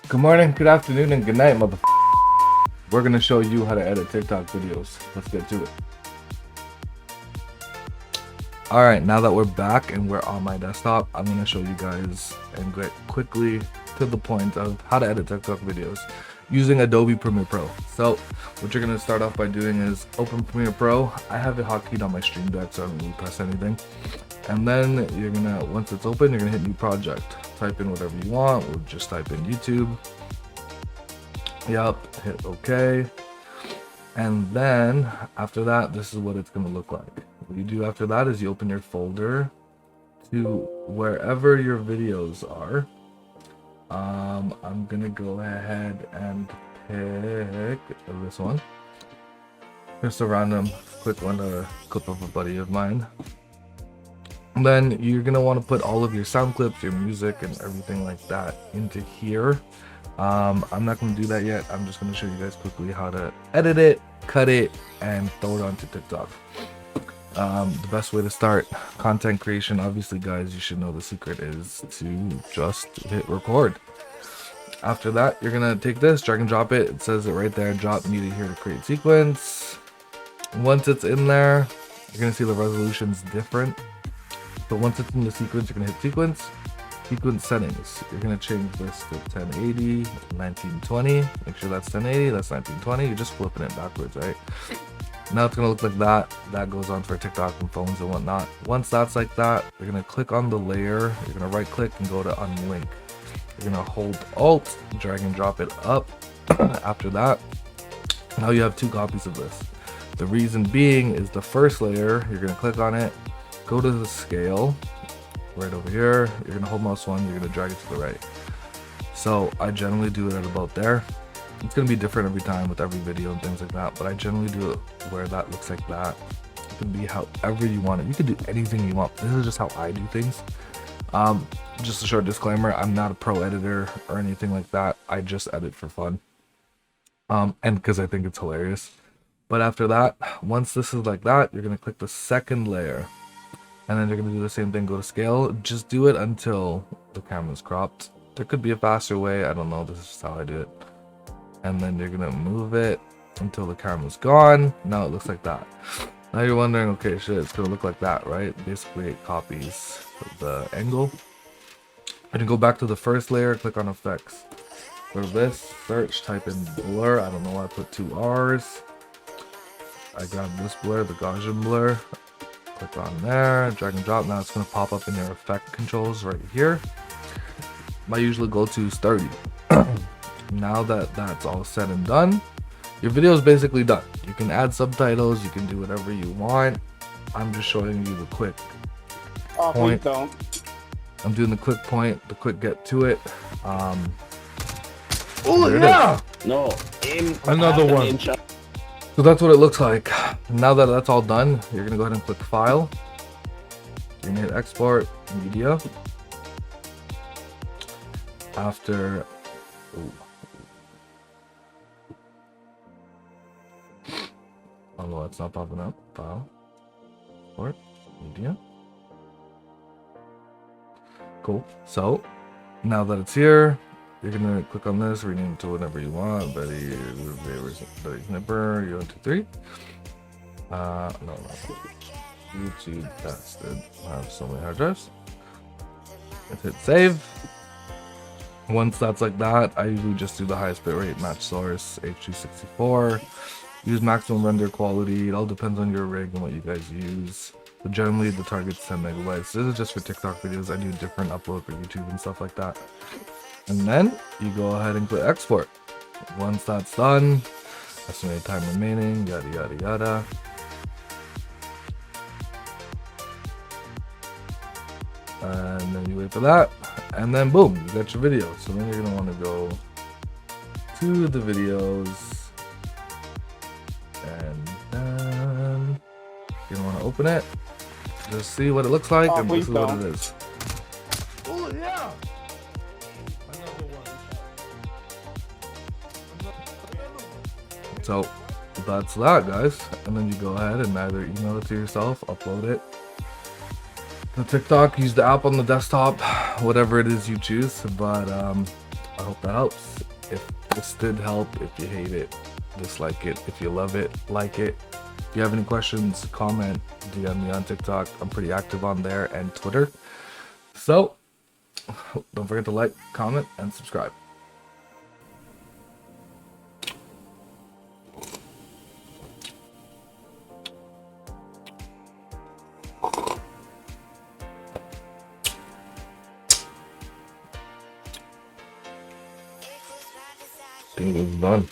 Good morning, good afternoon, and good night, mother. We're gonna show you how to edit TikTok videos. Let's get to it. Alright, now that we're back and we're on my desktop, I'm gonna show you guys and get quickly to the point of how to edit TikTok videos using Adobe Premiere Pro. So, what you're gonna start off by doing is open Premiere Pro. I have it hotkeyed on my Stream Deck, so I don't really press anything. And then you're gonna, once it's open, you're gonna hit new project. Type in whatever you want. We'll just type in YouTube. Yep, hit OK. And then after that, this is what it's gonna look like. What you do after that is you open your folder to wherever your videos are. I'm gonna go ahead and pick this one. Just a random quick one, a clip of a buddy of mine. And then you're gonna want to put all of your sound clips, your music, and everything like that into here. I'm not gonna do that yet. I'm just gonna show you guys quickly how to edit it, cut it, and throw it onto TikTok. The best way to start content creation, obviously, guys, you should know the secret is to just hit record. After that, you're gonna take this, drag and drop it. It says it right there, drop needed here to create sequence. Once it's in there, you're gonna see the resolution's different. So once it's in the sequence, you're gonna hit sequence settings. You're gonna change this to 1080, 1920. Make sure that's 1080, that's 1920. You're just flipping it backwards, right? Now it's gonna look like that. That goes on for TikTok and phones and whatnot. Once that's like that, you're gonna click on the layer. You're gonna right click and go to unlink. You're gonna hold Alt, drag and drop it up. After that, now you have two copies of this. The reason being is the first layer, you're gonna click on it, go to the scale right over here. You're gonna hold mouse one, you're gonna drag it to the right. So I generally do it at about there. It's gonna be different every time with every video and things like that, but I generally do it where that looks like that. It can be however you want it. You can do anything you want. This is just how I do things. Just a short disclaimer, I'm not a pro editor or anything like that. I just edit for fun. And because I think it's hilarious. But after that, once this is like that, you're gonna click the second layer. And then you're going to do the same thing, go to scale. Just do it until the camera's cropped. There could be a faster way, I don't know, this is just how I do it. And then you're going to move it until the camera's gone. Now it looks like that. Now you're wondering, okay, shit, it's going to look like that, right? Basically it copies the angle. And you go back to the first layer, click on effects. For this, search, type in blur. I don't know why I put 2 R's. I grabbed this blur, the Gaussian blur. Click on there, drag and drop. Now it's going to pop up in your effect controls right here. My usual go-to is 30. Now that that's all said and done, your video is basically done. You can add subtitles, you can do whatever you want. I'm just showing you the quick point. I'm doing the quick point, the quick get to it. Oh yeah! No, Another one. So that's what it looks like. Now that that's all done, you're gonna go ahead and click File. You're gonna hit Export Media. After, oh no, it's not popping up. File, Export Media. Cool. So now that it's here, you're gonna click on this, rename it to whatever you want. Betty Snipper, 1, 2, 3. No. YouTube tested. I have so many hard drives. Let's hit save. Once that's like that, I usually just do the highest bitrate, match source, H264. Use maximum render quality. It all depends on your rig and what you guys use. But generally, the target's 10 megabytes. This is just for TikTok videos. I do different upload for YouTube and stuff like that. And then you go ahead and click export. Once that's done, estimated time remaining, yada yada yada. And then you wait for that, and then boom, you got your video. So then you're gonna want to go to the videos, and then you're gonna want to open it, just see what it looks like, and this is what it is. Oh yeah! So that's that, guys. And then you go ahead and either email it to yourself, upload it to TikTok, use the app on the desktop, whatever it is you choose. But I hope that helps. If this did help, if you hate it, dislike it. If you love it, like it. If you have any questions, comment, DM me on TikTok. I'm pretty active on there, and Twitter. So, don't forget to like, comment, and subscribe. I think it was done.